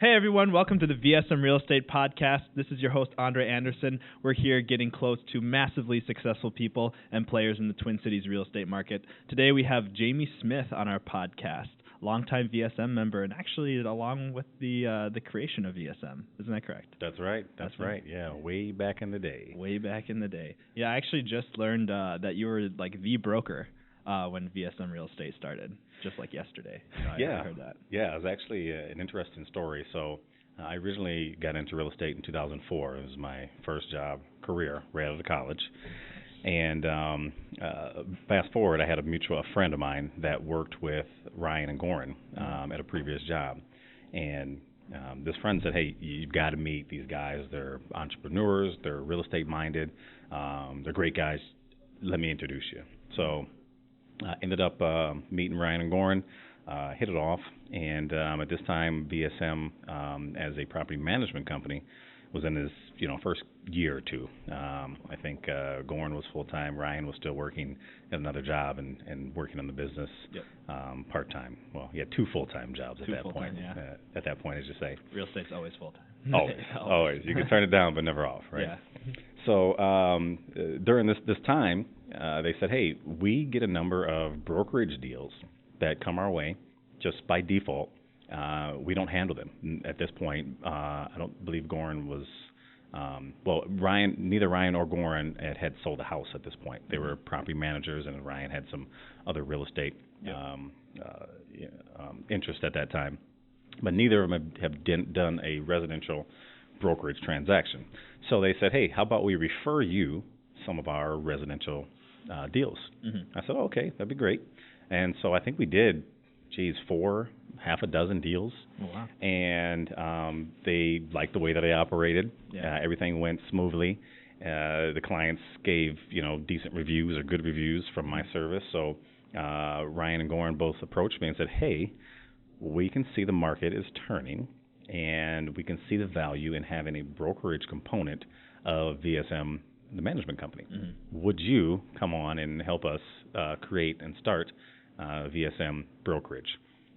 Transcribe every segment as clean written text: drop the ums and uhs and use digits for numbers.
Hey everyone, welcome to the VSM Real Estate Podcast. This is your host, André Anderson. We're here getting close to massively successful people and players in the Twin Cities real estate market. Today we have Jamie Smith on our podcast, longtime VSM member, and actually along with the creation of VSM. Isn't that correct? That's right. That's right. Yeah, way back in the day. Way back in the day. Yeah, I actually just learned that you were like the broker when VSM Real Estate started, just like yesterday. I heard that. Yeah, it was actually an interesting story. So I originally got into real estate in 2004. It was my first job, career, right out of college. And fast forward, I had a friend of mine that worked with Ryan and Gorin at a previous job. And this friend said, hey, you've got to meet these guys. They're entrepreneurs. They're real estate minded. They're great guys. Let me introduce you. So ended up meeting Ryan and Gorin, hit it off, and at this time, VSM, as a property management company, was in his first year or two. I think Gorin was full time. Ryan was still working at another job and working on the business part time. Well, he had two full time jobs at that point. Yeah. At that point, as you say, real estate's always full time. Always. You can turn it down, but never off, right? Yeah. So during this time, they said, hey, we get a number of brokerage deals that come our way just by default. We don't handle them. At this point, I don't believe Gorin was, neither Ryan or Gorin had sold a house at this point. They were property managers, and Ryan had some other real estate interest at that time. But neither of them have done a residential brokerage transaction. So they said, hey, how about we refer you some of our residential deals? I said, okay, that'd be great. And so I think we did, half a dozen deals. Oh, wow. And they liked the way that I operated. Yeah. Everything went smoothly. The clients gave, decent reviews or good reviews from my service. So Ryan and Gorin both approached me and said, hey, we can see the market is turning, and we can see the value in having a brokerage component of VSM, the management company. Would you come on and help us create and start VSM brokerage?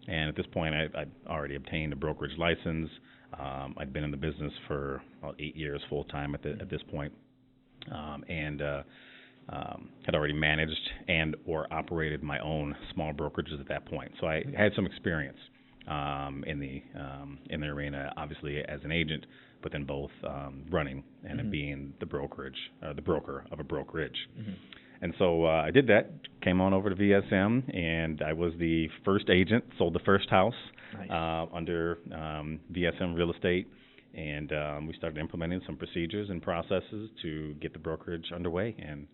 And at this point, I'd already obtained a brokerage license. I'd been in the business for about 8 years full time at this point, and had already managed and or operated my own small brokerages at that point. So I had some experience in the arena, obviously as an agent, but then both running and then being the broker of a brokerage. And so I did that, came on over to VSM, and I was the first agent, sold the first house under VSM Real Estate, and we started implementing some procedures and processes to get the brokerage underway, and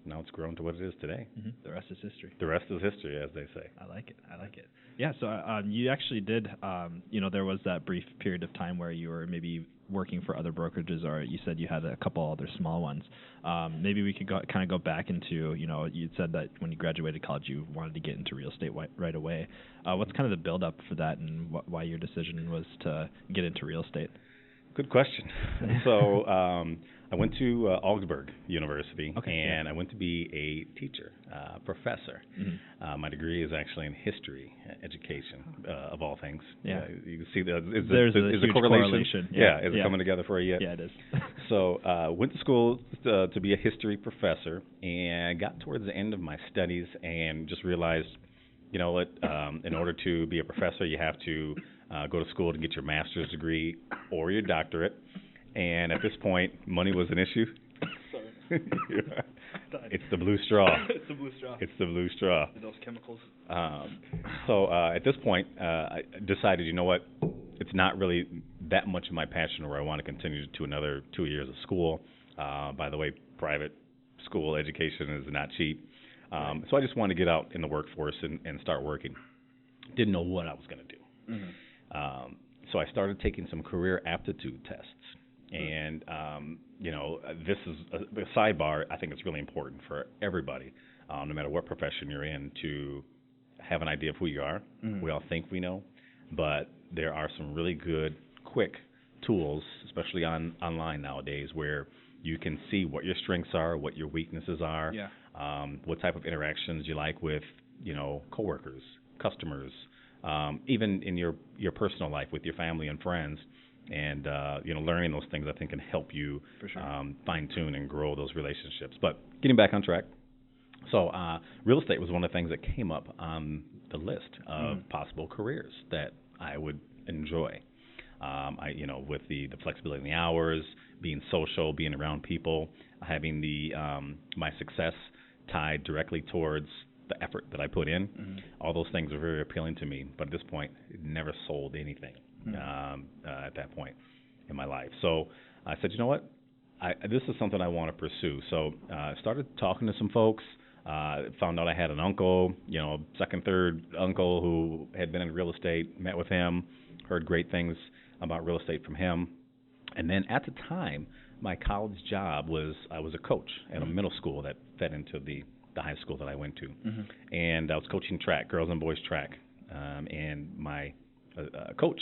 now it's grown to what it is today. The rest is history. The rest is history, as they say. I like it. Yeah, so you actually did, there was that brief period of time where you were maybe working for other brokerages, or you said you had a couple other small ones. Maybe we could kind of go back into, you said that when you graduated college you wanted to get into real estate right away. What's kind of the build-up for that, and why your decision was to get into real estate? Good question. So I went to Augsburg University, and I went to be a teacher, professor. My degree is actually in history education, of all things. Yeah. You can see there's a huge correlation. Yeah. Is it coming together for you yet? Yeah, it is. So went to school to be a history professor, and got towards the end of my studies and just realized, in order to be a professor, you have to go to school to get your master's degree or your doctorate. And at this point, money was an issue. Sorry. It's the blue straw. It's the blue straw. It's the blue straw. Those chemicals. So at this point, I decided, it's not really that much of my passion where I want to continue to another 2 years of school. By the way, private school education is not cheap. So I just wanted to get out in the workforce and start working. Didn't know what I was going to do. So I started taking some career aptitude tests. And, this is a sidebar. I think it's really important for everybody, no matter what profession you're in, to have an idea of who you are. We all think we know, but there are some really good, quick tools, especially online nowadays, where you can see what your strengths are, what your weaknesses are, what type of interactions you like with, coworkers, customers, even in your personal life with your family and friends. And learning those things I think can help you For sure. fine tune and grow those relationships. But getting back on track, so real estate was one of the things that came up on the list of possible careers that I would enjoy. With the flexibility in the hours, being social, being around people, having the my success tied directly towards the effort that I put in. All those things are very appealing to me. But at this point, it never sold anything at that point in my life. So I said, you know what? This is something I want to pursue. So I started talking to some folks. Found out I had an uncle, second, third uncle who had been in real estate. Met with him, heard great things about real estate from him. And then at the time, my college job was I was a coach at a middle school that fed into the high school that I went to. And I was coaching track, girls and boys track. And my coach,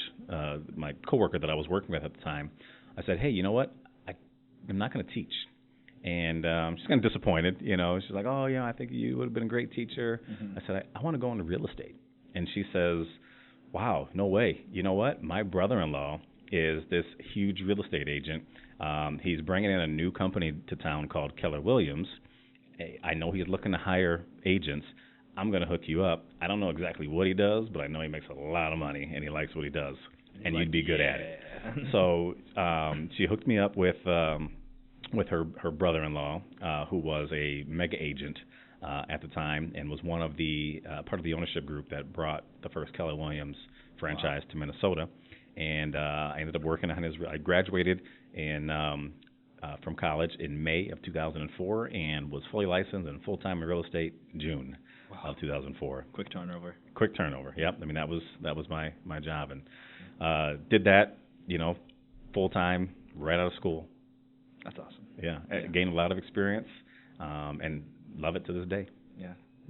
my coworker that I was working with at the time, I said, hey, you know what? I'm not going to teach. And she's kind of disappointed, She's like, oh, I think you would have been a great teacher. I said, I want to go into real estate. And she says, wow, no way. You know what? My brother-in-law is this huge real estate agent. He's bringing in a new company to town called Keller Williams. I know he's looking to hire agents. I'm going to hook you up. I don't know exactly what he does, but I know he makes a lot of money, and he likes what he does, and you'd be good at it. So she hooked me up with her brother-in-law, who was a mega agent at the time, and was one of the part of the ownership group that brought the first Keller Williams franchise to Minnesota. And I ended up working on I graduated from college in May of 2004, and was fully licensed and full-time in real estate in June of 2004. Quick turnover. Quick turnover. Yep. I mean, that was my job, and did that full-time right out of school. That's awesome. Yeah. Gained a lot of experience, and love it to this day.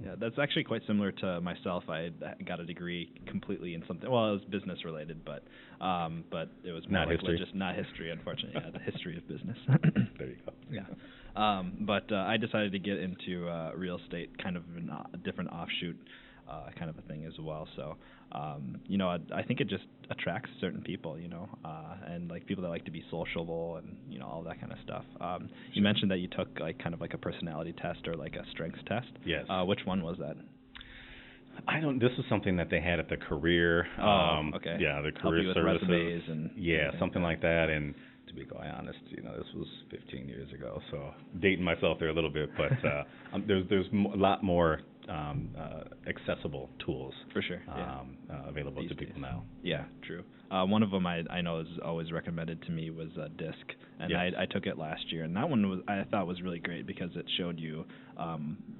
Yeah, that's actually quite similar to myself. I got a degree completely in something. Well, it was business related, but it was more not like history. Not history, unfortunately. Yeah, the history of business. There you go. Yeah. But I decided to get into real estate, kind of a different offshoot kind of a thing as well. So, I think it just attracts certain people, and like people that like to be sociable and, all that kind of stuff. You mentioned that you took kind of like a personality test or like a strengths test. Yes. Which one was that? This is something that they had at the career. Okay. Yeah, the Help career you with services. resumes and something like that. And to be quite honest, this was 15 years ago, so dating myself there a little bit. But there's a lot more accessible tools for sure available to people now. Yeah, true. One of them I know is always recommended to me was DISC, and yes. I took it last year, and that one I thought was really great because it showed you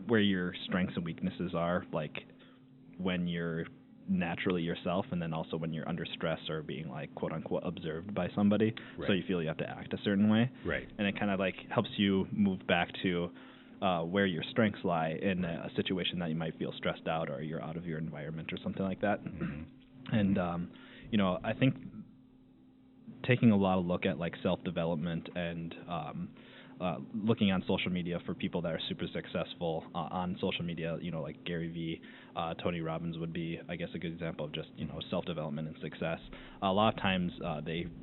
where your strengths and weaknesses are, like when you're naturally yourself, and then also when you're under stress or being like quote unquote observed by somebody, right. So you feel you have to act a certain way, right? And it kind of like helps you move back to where your strengths lie in a situation that you might feel stressed out or you're out of your environment or something like that. And I think taking a lot of look at like self-development and looking on social media for people that are super successful on social media, like Gary Vee, Tony Robbins would be, I guess, a good example of just, self-development and success. A lot of times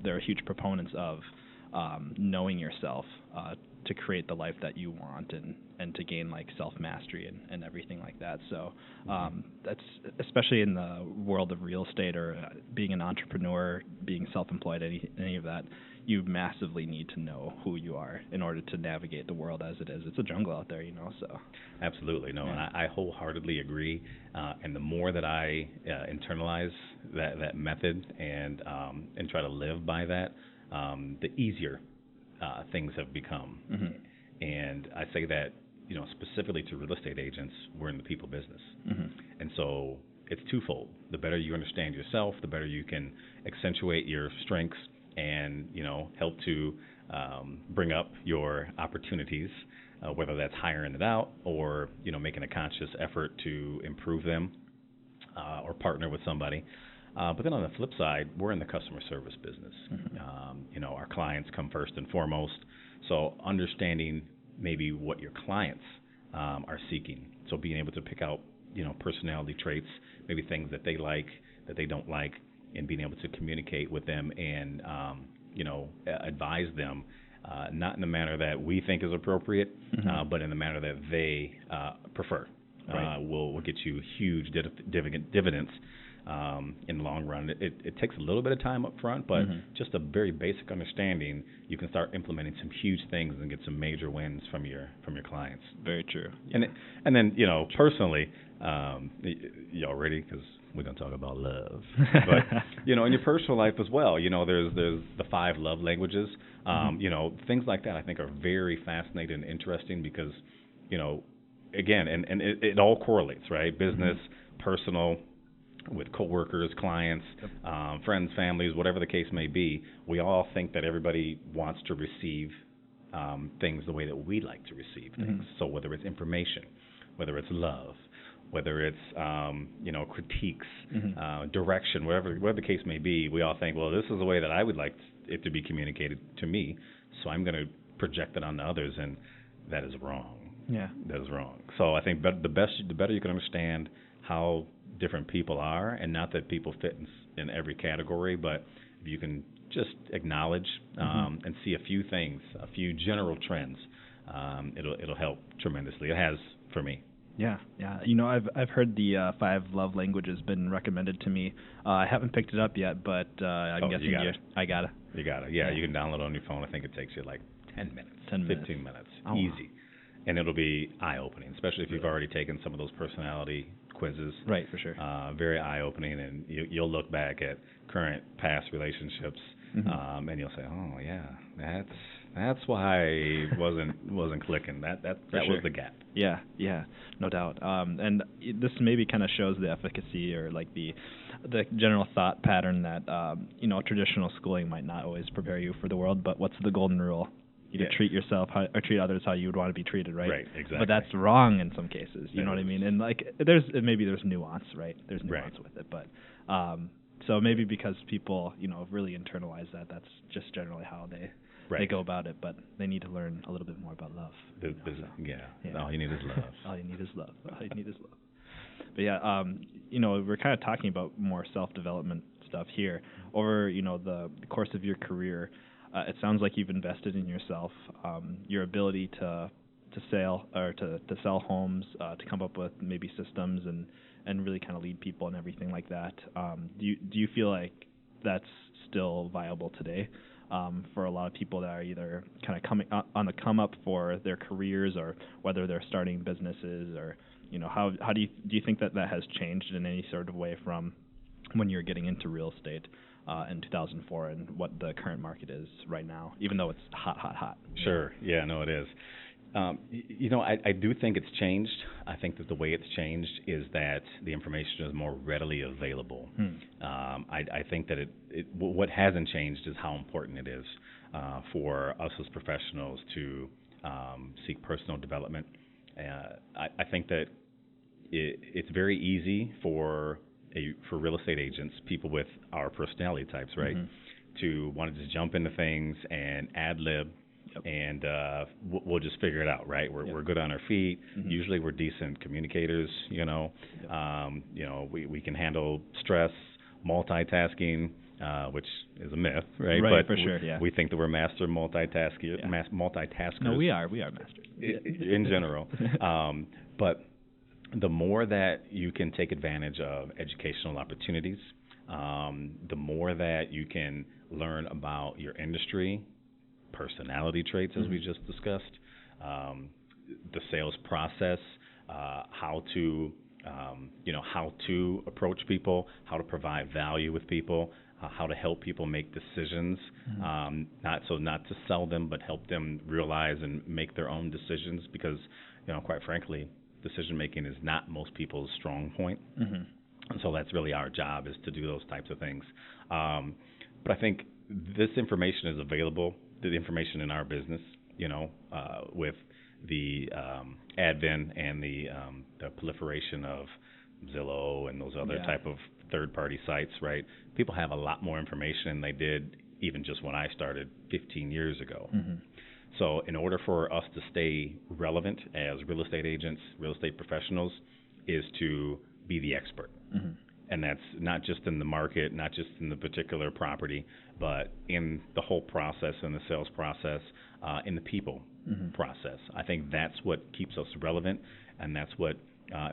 they're huge proponents of knowing yourself to create the life that you want and to gain like self-mastery and everything like that. So that's especially in the world of real estate or being an entrepreneur, being self-employed, any of that, you massively need to know who you are in order to navigate the world as it is. It's a jungle out there, so. Absolutely, no, yeah. And I wholeheartedly agree. And the more that I internalize that method and try to live by that, the easier things have become. And I say that, specifically to real estate agents, we're in the people business. And so it's twofold. The better you understand yourself, the better you can accentuate your strengths and, help to bring up your opportunities, whether that's hiring it out or, making a conscious effort to improve them or partner with somebody. But then on the flip side, we're in the customer service business. Our clients come first and foremost. So understanding maybe what your clients are seeking. So being able to pick out, personality traits, maybe things that they like, that they don't like, and being able to communicate with them and advise them, not in the manner that we think is appropriate, but in the manner that they prefer. Right. Will get you huge dividends in the long run. It takes a little bit of time up front, but just a very basic understanding, you can start implementing some huge things and get some major wins from your clients. Very true. Yeah. And then personally, y'all ready? Because we're gonna talk about love, but in your personal life as well. There's the 5 love languages. Things like that I think are very fascinating and interesting because, again, and it all correlates, right? Business, personal, with coworkers, clients, friends, families, whatever the case may be. We all think that everybody wants to receive things the way that we like to receive things. So whether it's information, whether it's love, whether it's critiques, direction, whatever the case may be, we all think, well, this is the way that I would like it to be communicated to me, so I'm going to project it on the others, and that is wrong. Yeah, that is wrong. So I think the better you can understand how different people are, and not that people fit in every category, but if you can just acknowledge and see a few things, a few general trends, it'll help tremendously. It has for me. Yeah. I've heard the 5 love languages been recommended to me. I haven't picked it up yet, but I'm guessing I gotta. You gotta. Yeah, you can download it on your phone. I think it takes you like 10 minutes, 15 minutes, easy, and it'll be eye-opening, especially if you've already taken some of those personality quizzes. Right, for sure. Very eye-opening, and you'll look back at past relationships, and you'll say, oh yeah, that's why it wasn't clicking. That was the gap. Yeah, no doubt. And this maybe kind of shows the efficacy or like the general thought pattern that traditional schooling might not always prepare you for the world. But what's the golden rule? You can treat yourself or treat others how you would want to be treated, right? Right, exactly. But that's wrong in some cases. You know what I mean? And like there's nuance, right? There's nuance with it, but so maybe because people really internalize that's just generally how they go about it, but they need to learn a little bit more about love. All you need is love. All you need is love. But yeah, we're kind of talking about more self-development stuff here. Over the course of your career, it sounds like you've invested in yourself, your ability to sell or to sell homes, to come up with maybe systems and really kind of lead people and everything like that. Do you feel like that's still viable today? For a lot of people that are either kind of coming on the come up for their careers, or whether they're starting businesses, or how do you think that has changed in any sort of way from when you're getting into real estate in 2004 and what the current market is right now, even though it's hot? Sure. Yeah, no, it is. I do think it's changed. I think that the way it's changed is that the information is more readily available. I think that what hasn't changed is how important it is for us as professionals to seek personal development. I think that it's very easy for real estate agents, people with our personality types, right, to want to just jump into things and ad lib. And we'll just figure it out, right? We're good on our feet. Usually, we're decent communicators. We can handle stress, multitasking, which is a myth, right? Right, for sure. Yeah. We think that we're master multitaskers. No, we are masters in general. But the more that you can take advantage of educational opportunities, the more that you can learn about your industry, personality traits, as we just discussed, the sales process, how to approach people, how to provide value with people, how to help people make decisions, not to sell them, but help them realize and make their own decisions, because quite frankly, decision making is not most people's strong point. And so that's really our job, is to do those types of things. But I think this information is available. The information in our business, with the advent and the proliferation of Zillow and those other type of third-party sites, right? People have a lot more information than they did even just when I started 15 years ago. So in order for us to stay relevant as real estate agents, real estate professionals, is to be the expert. And that's not just in the market, not just in the particular property, but in the whole process, in the sales process, in the people process. I think that's what keeps us relevant, and that's what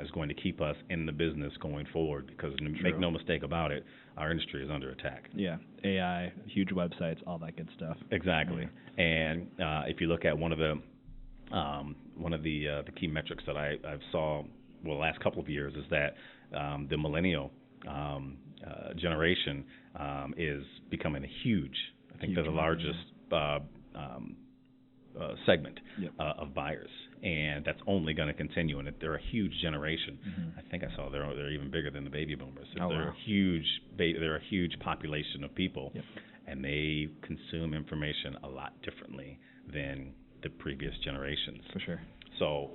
is going to keep us in the business going forward, because make no mistake about it, our industry is under attack. Yeah, AI, huge websites, all that good stuff. Exactly. Yeah. And if you look at one of the key metrics that I've saw the last couple of years is that the millennial generation is becoming a huge, I think they're the largest segment of buyers, and that's only going to continue. And they're a huge generation. I think I saw they're even bigger than the baby boomers. They're a huge they're a huge population of people, and they consume information a lot differently than the previous generations. For sure. So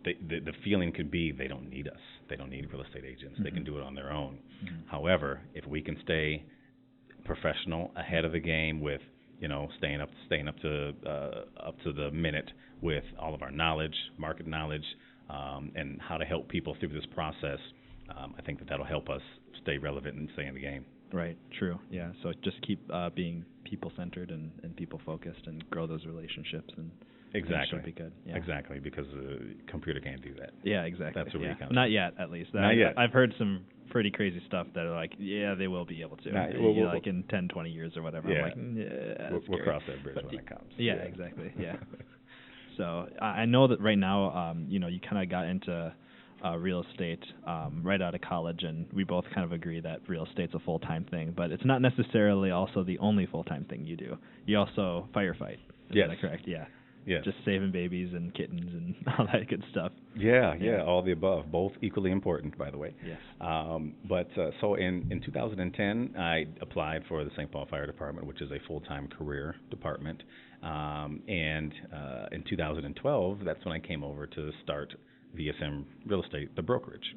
the feeling could be they don't need us. They don't need real estate agents. They can do it on their own. However, if we can stay professional, ahead of the game with staying up to the minute with all of our knowledge, market knowledge, and how to help people through this process, I think that'll help us stay relevant and stay in the game. Right. True. Yeah. So just keep being people-centered and people-focused, and grow those relationships, and exactly. Should be good. Yeah. Exactly, because the computer can't do that. Yeah. Exactly. That's where we come. Not yet, at least. Not yet. I've heard some pretty crazy stuff that are like, yeah, they will be able to. Like in 10, 20 years or whatever. Yeah. I'm like, we'll cross that bridge when it comes. Yeah. Exactly. Yeah. So I know that right now, you kind of got into real estate right out of college, and we both kind of agree that real estate's a full-time thing, but it's not necessarily also the only full-time thing you do. You also firefight. Is that correct? Yeah. Yeah. Just saving babies and kittens and all that good stuff. Yeah, all the above, both equally important, by the way. Yes. So in 2010, I applied for the St. Paul Fire Department, which is a full-time career department. And in 2012, that's when I came over to start VSM Real Estate, the brokerage.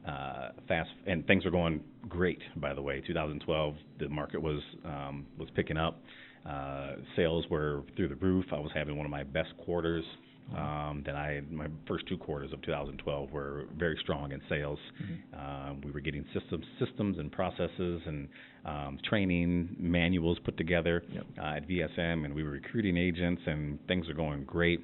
And things were going great, by the way. 2012, the market was picking up. Sales were through the roof. I was having one of my best quarters. My first 2 quarters of 2012 were very strong in sales. We were getting systems and processes and training manuals put together at VSM, and we were recruiting agents, and things were going great.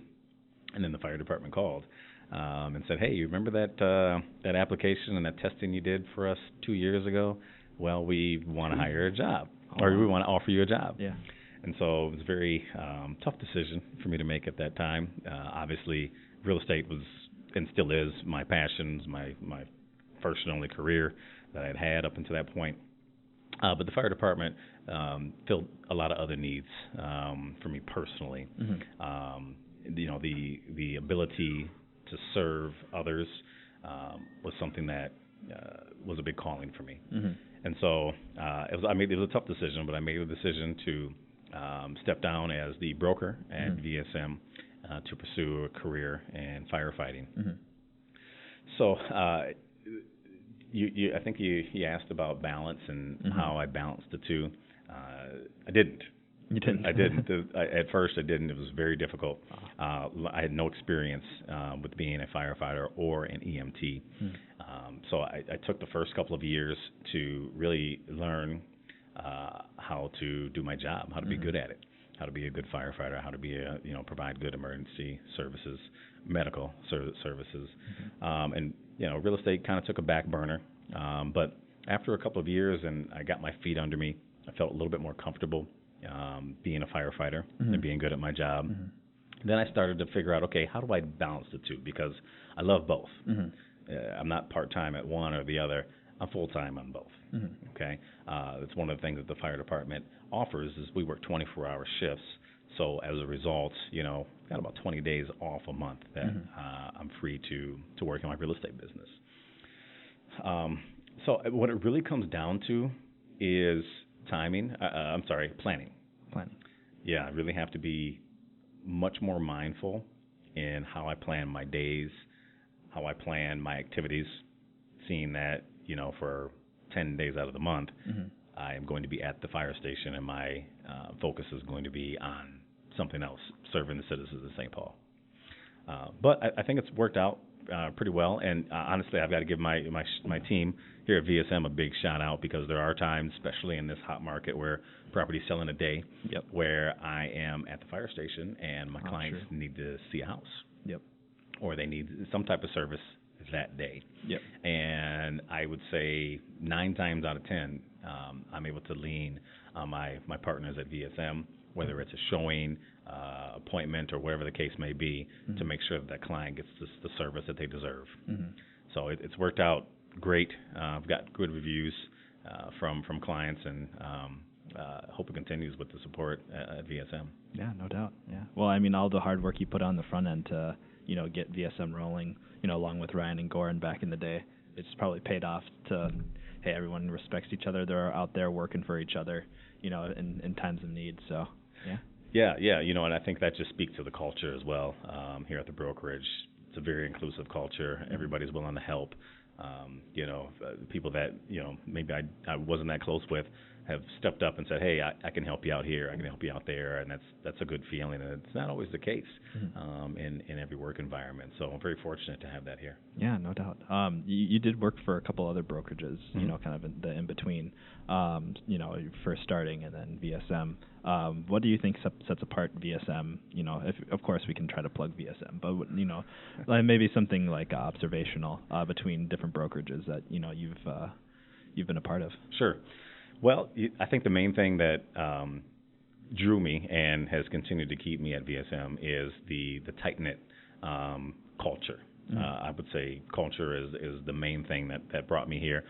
And then the fire department called and said, "Hey, you remember that application and that testing you did for us 2 years ago? Well, we want to hire a job, or we want to offer you a job." Yeah. And so it was a very tough decision for me to make at that time. Obviously, real estate was and still is my passion, my first and only career that I'd had up until that point. But the fire department filled a lot of other needs for me personally. The ability to serve others was something that was a big calling for me. And so it was a tough decision, but I made a decision to step down as the broker at VSM to pursue a career in firefighting. So I think you asked about balance and how I balanced the two. I didn't. You didn't? I didn't. At first, I didn't. It was very difficult. I had no experience with being a firefighter or an EMT. So I took the first couple of years to really learn how to do my job, how to be good at it, how to be a good firefighter, how to be provide good emergency services, medical services. And real estate kind of took a back burner. But after a couple of years and I got my feet under me, I felt a little bit more comfortable being a firefighter and being good at my job. Then I started to figure out, okay, how do I balance the two? Because I love both. I'm not part-time at one or the other. I'm full-time on both. Okay, that's one of the things that the fire department offers is we work 24-hour shifts. So as a result, got about 20 days off a month that I'm free to work in my real estate business. So what it really comes down to is planning. Yeah, I really have to be much more mindful in how I plan my days, how I plan my activities, seeing that, for 10 days out of the month, I am going to be at the fire station and my focus is going to be on something else, serving the citizens of St. Paul. But I think it's worked out pretty well. And honestly, I've got to give my team here at VSM a big shout out, because there are times, especially in this hot market, where properties sell in a day, where I am at the fire station and my clients need to see a house, or they need some type of service that day. And I would say 9 times out of 10, I'm able to lean on my partners at VSM, whether it's a showing, appointment, or whatever the case may be, to make sure that client gets the service that they deserve. So it's worked out great. I've got good reviews from clients, and hope it continues with the support at VSM. Yeah, no doubt. Yeah. Well, I mean, all the hard work you put on the front end to, get VSM rolling, along with Ryan and Goran back in the day, it's probably paid off to, hey, everyone respects each other. They're out there working for each other, in times of need. So, yeah. Yeah, and I think that just speaks to the culture as well here at the brokerage. It's a very inclusive culture. Everybody's willing to help. People that, maybe I wasn't that close with have stepped up and said, hey, I can help you out here, I can help you out there, and that's a good feeling, and it's not always the case in every work environment. So I'm very fortunate to have that here. Yeah, no doubt. You did work for a couple other brokerages, kind of in the in-between, first starting and then VSM. What do you think sets apart VSM? If, of course, we can try to plug VSM, but, maybe something like observational between different brokerages that, you've been a part of. Sure. Well, I think the main thing that drew me and has continued to keep me at VSM is the tight-knit culture. I would say culture is the main thing that brought me here.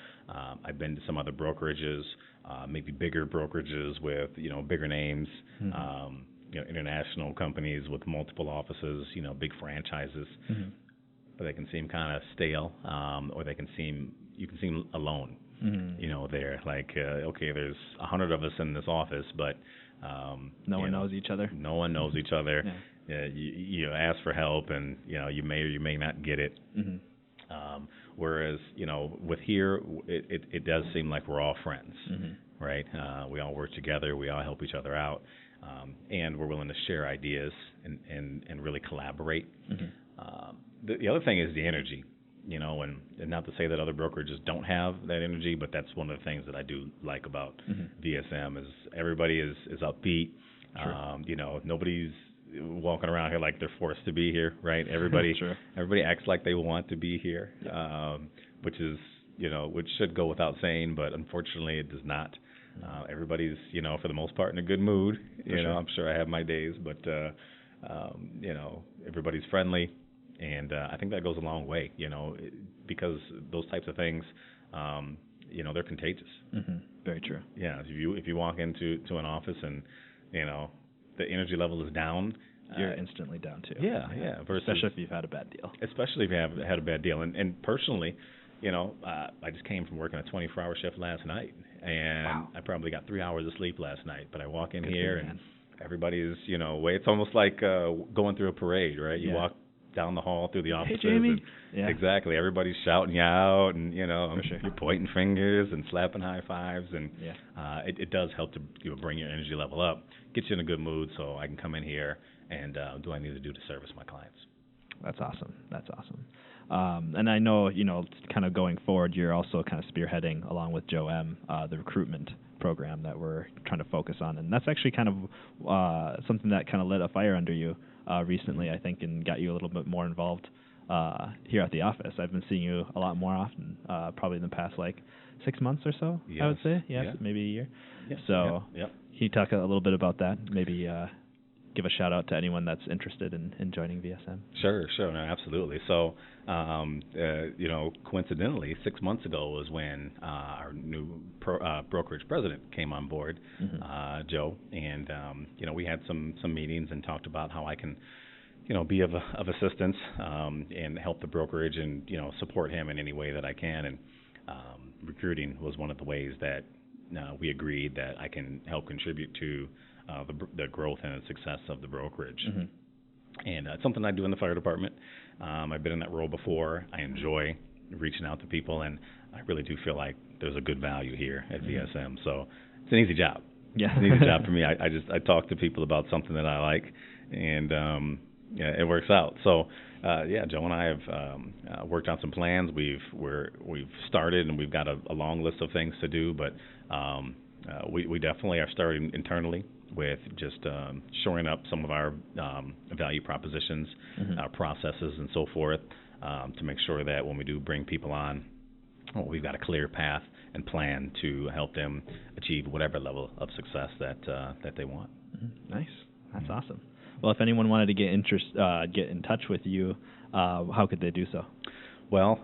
I've been to some other brokerages, maybe bigger brokerages with bigger names, international companies with multiple offices, big franchises, but they can seem kind of stale, or you can seem alone. They're like, okay, there's 100 of us in this office, but no one knows each other. No one knows each other. You ask for help, and you may or you may not get it. Whereas with here, it does seem like we're all friends, right? We all work together, we all help each other out, and we're willing to share ideas and really collaborate. The other thing is the energy. And not to say that other brokerages don't have that energy, but that's one of the things that I do like about VSM is everybody is upbeat. Nobody's walking around here like they're forced to be here, right? Everybody acts like they want to be here, which is which should go without saying, but unfortunately it does not. Everybody's for the most part in a good mood. I'm sure I have my days, but everybody's friendly. And I think that goes a long way, because those types of things, they're contagious. Very true. Yeah, if you walk into an office and the energy level is down, you're instantly down too. Yeah. Especially if you've had a bad deal. Especially if you have had a bad deal. And personally, I just came from working a 24-hour shift last night, and I probably got 3 hours of sleep last night. But I walk in here and everybody is it's almost like going through a parade, right? You walk down the hall through the offices. Hey, Jamie. Exactly. Everybody's shouting you out, and you're pointing fingers and slapping high fives, and it does help to bring your energy level up, get you in a good mood, so I can come in here and do what I need to do to service my clients. That's awesome. And I know, kind of going forward, you're also kind of spearheading, along with Joe M., the recruitment program that we're trying to focus on, and that's actually kind of something that kind of lit a fire under you recently, I think, and got you a little bit more involved here at the office. I've been seeing you a lot more often, probably in the past 6 months or so. Yes. I would say, maybe a year. Yes. So, can you talk a little bit about that? Maybe give a shout out to anyone that's interested in joining VSM. Sure, no, absolutely. So, coincidentally, 6 months ago was when our new brokerage president came on board, Joe, and we had some meetings and talked about how I can, be of assistance and help the brokerage and support him in any way that I can. And recruiting was one of the ways that we agreed that I can help contribute to the growth and the success of the brokerage. And it's something I do in the fire department. I've been in that role before. I enjoy reaching out to people, and I really do feel like there's a good value here at VSM. So it's an easy job. Yeah. It's an easy job for me. I talk to people about something that I like, and it works out. So Joe and I have worked on some plans. We've started, and we've got a long list of things to do. But we definitely are starting internally with just shoring up some of our value propositions, our processes, and so forth, to make sure that when we do bring people on, we've got a clear path and plan to help them achieve whatever level of success that they want. Nice. That's awesome. Well, if anyone wanted to get in touch with you, how could they do so? Well,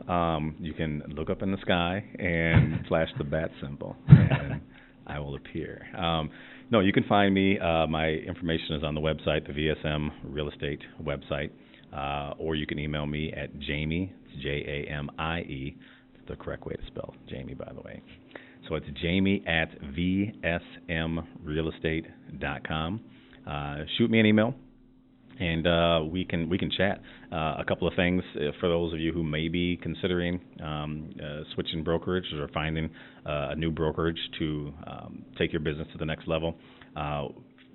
you can look up in the sky and flash the bat symbol, and I will appear. No, you can find me. My information is on the website, the VSM Real Estate website, or you can email me at Jamie, Jamie. That's the correct way to spell Jamie, by the way. So it's Jamie at VSMRealestate.com. Shoot me an email, and we can chat. A couple of things for those of you who may be considering switching brokerages or finding a new brokerage to take your business to the next level.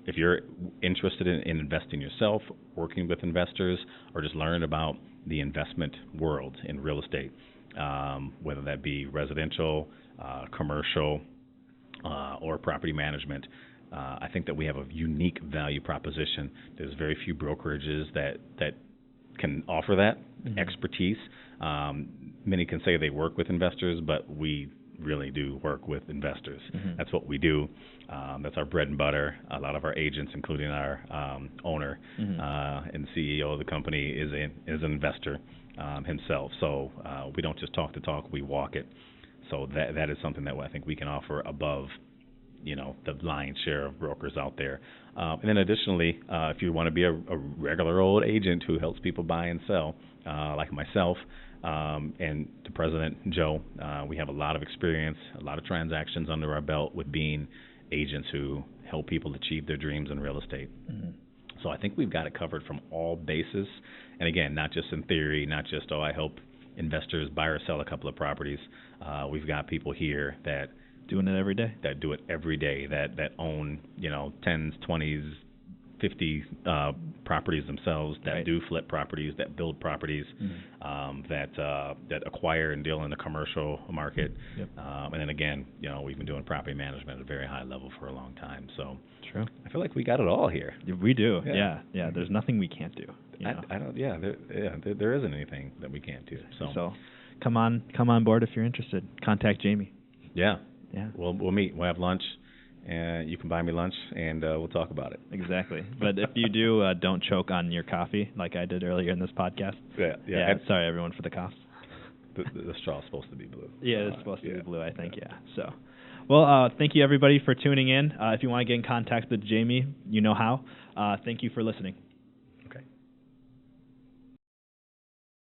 If you're interested in investing yourself, working with investors, or just learning about the investment world in real estate, whether that be residential, commercial, or property management, I think that we have a unique value proposition. There's very few brokerages that can offer that expertise. Many can say they work with investors, but we really do work with investors. That's what we do. That's our bread and butter. A lot of our agents, including our owner and CEO of the company, is an investor himself. So we don't just talk the talk, we walk it. So that is something that I think we can offer above, the lion's share of brokers out there. And then additionally, if you want to be a regular old agent who helps people buy and sell, like myself and the president, Joe, we have a lot of experience, a lot of transactions under our belt with being agents who help people achieve their dreams in real estate. So I think we've got it covered from all bases. And again, not just in theory, not just, I help investors buy or sell a couple of properties. We've got people here that doing it every day. That do it every day. That own 10s, 20s, 50 properties themselves. That do flip properties. That build properties. That acquire and deal in the commercial market. And then again, we've been doing property management at a very high level for a long time. So true. I feel like we got it all here. We do. Yeah. There's nothing we can't do. I don't. There isn't anything that we can't do. So come on board if you're interested. Contact Jamie. Yeah. We'll meet. We'll have lunch, and you can buy me lunch, and we'll talk about it. Exactly. But if you do, don't choke on your coffee like I did earlier in this podcast. Yeah. Sorry, everyone, for the coughs. The straw's supposed to be blue. Yeah, it's supposed to be blue, I think. Yeah. So, well, thank you everybody for tuning in. If you want to get in contact with Jamie, you know how. Thank you for listening.